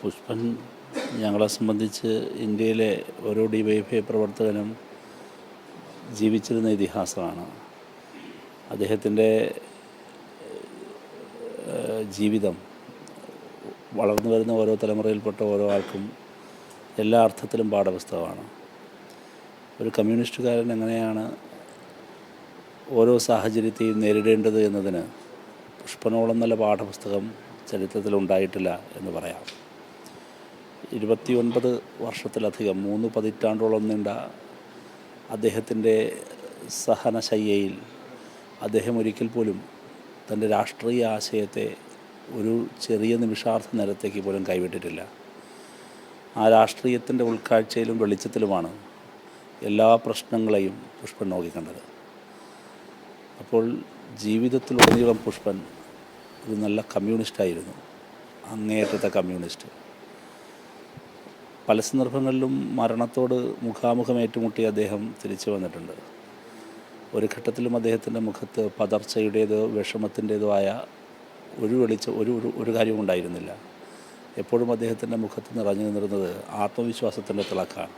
പുഷ്പൻ ഞങ്ങളെ സംബന്ധിച്ച് ഇന്ത്യയിലെ ഓരോ DYFI പ്രവർത്തകനും ജീവിച്ചിരുന്ന ഇതിഹാസമാണ്. അദ്ദേഹത്തിൻ്റെ ജീവിതം വളർന്നു വരുന്ന ഓരോ തലമുറയിൽപ്പെട്ട ഓരോ ആൾക്കും എല്ലാ അർത്ഥത്തിലും പാഠപുസ്തകമാണ്. ഒരു കമ്മ്യൂണിസ്റ്റുകാരൻ എങ്ങനെയാണ് ഓരോ സാഹചര്യത്തെയും നേരിടേണ്ടത് എന്നതിന് പുഷ്പനോളം നല്ല പാഠപുസ്തകം ചരിത്രത്തിലുണ്ടായിട്ടില്ല എന്ന് പറയാം. 29 വർഷത്തിലധികം 3 പതിറ്റാണ്ടോളം നീണ്ട അദ്ദേഹത്തിൻ്റെ സഹനശയ്യയിൽ അദ്ദേഹം ഒരിക്കൽ പോലും തൻ്റെ രാഷ്ട്രീയ ആശയത്തെ ഒരു ചെറിയ നിമിഷാർദ്ധ നേരത്തേക്ക് പോലും കൈവിട്ടിട്ടില്ല. ആ രാഷ്ട്രീയത്തിൻ്റെ ഉൾക്കാഴ്ചയിലും വെളിച്ചത്തിലുമാണ് എല്ലാ പ്രശ്നങ്ങളെയും പുഷ്പൻ നോക്കിക്കണ്ടത്. അപ്പോൾ ജീവിതത്തിലുടനീളം പുഷ്പൻ ഒരു നല്ല കമ്മ്യൂണിസ്റ്റായിരുന്നു, അങ്ങേയറ്റത്തെ കമ്മ്യൂണിസ്റ്റ്. പല സന്ദർഭങ്ങളിലും മരണത്തോട് മുഖാമുഖം ഏറ്റുമുട്ടി അദ്ദേഹം തിരിച്ചു വന്നിട്ടുണ്ട്. ഒരു ഘട്ടത്തിലും അദ്ദേഹത്തിൻ്റെ മുഖത്ത് പതർച്ചയുടേതോ വിഷമത്തിൻ്റേതോ ആയ ഒരു കാര്യവും ഉണ്ടായിരുന്നില്ല. എപ്പോഴും അദ്ദേഹത്തിൻ്റെ മുഖത്ത് നിറഞ്ഞു നിന്നിരുന്നത് ആത്മവിശ്വാസത്തിൻ്റെ തിളക്കാണ്.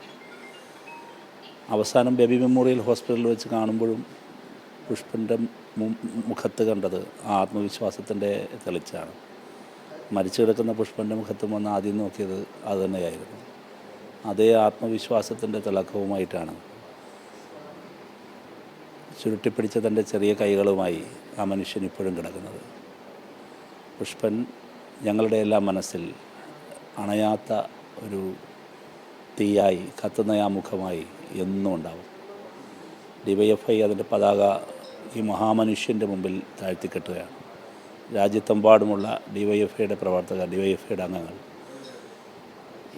അവസാനം ബേബി മെമ്മോറിയൽ ഹോസ്പിറ്റലിൽ വെച്ച് കാണുമ്പോഴും പുഷ്പൻ്റെ മുഖത്ത് കണ്ടത് ആ ആത്മവിശ്വാസത്തിൻ്റെ തെളിച്ചാണ്. മരിച്ചു കിടക്കുന്ന പുഷ്പൻ്റെ മുഖത്തും വന്ന് ആദ്യം നോക്കിയത് അതുതന്നെയായിരുന്നു. അതേ ആത്മവിശ്വാസത്തിൻ്റെ തിളക്കവുമായിട്ടാണ് ചുരുട്ടിപ്പിടിച്ച തൻ്റെ ചെറിയ കൈകളുമായി ആ മനുഷ്യൻ ഇപ്പോഴും കിടക്കുന്നത്. പുഷ്പൻ ഞങ്ങളുടെ എല്ലാം മനസ്സിൽ അണയാത്ത ഒരു തീയായി, കത്തുന്ന ആ മുഖമായി എന്നും ഉണ്ടാവും. DYFI അതിൻ്റെ പതാക ഈ മഹാമനുഷ്യൻ്റെ മുമ്പിൽ താഴ്ത്തിക്കെട്ടുകയാണ്. രാജ്യത്തെമ്പാടുമുള്ള DYFIയുടെ പ്രവർത്തകർ, DYFIയുടെ അംഗങ്ങൾ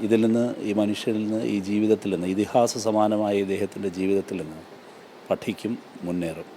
ഇതിൽ നിന്ന്, ഈ മനുഷ്യനിൽ നിന്ന്, ഈ ജീവിതത്തിൽ നിന്ന്, ഇതിഹാസ സമാനമായ ഇദ്ദേഹത്തിൻ്റെ ജീവിതത്തിൽ നിന്ന് പഠിക്കും, മുന്നേറും.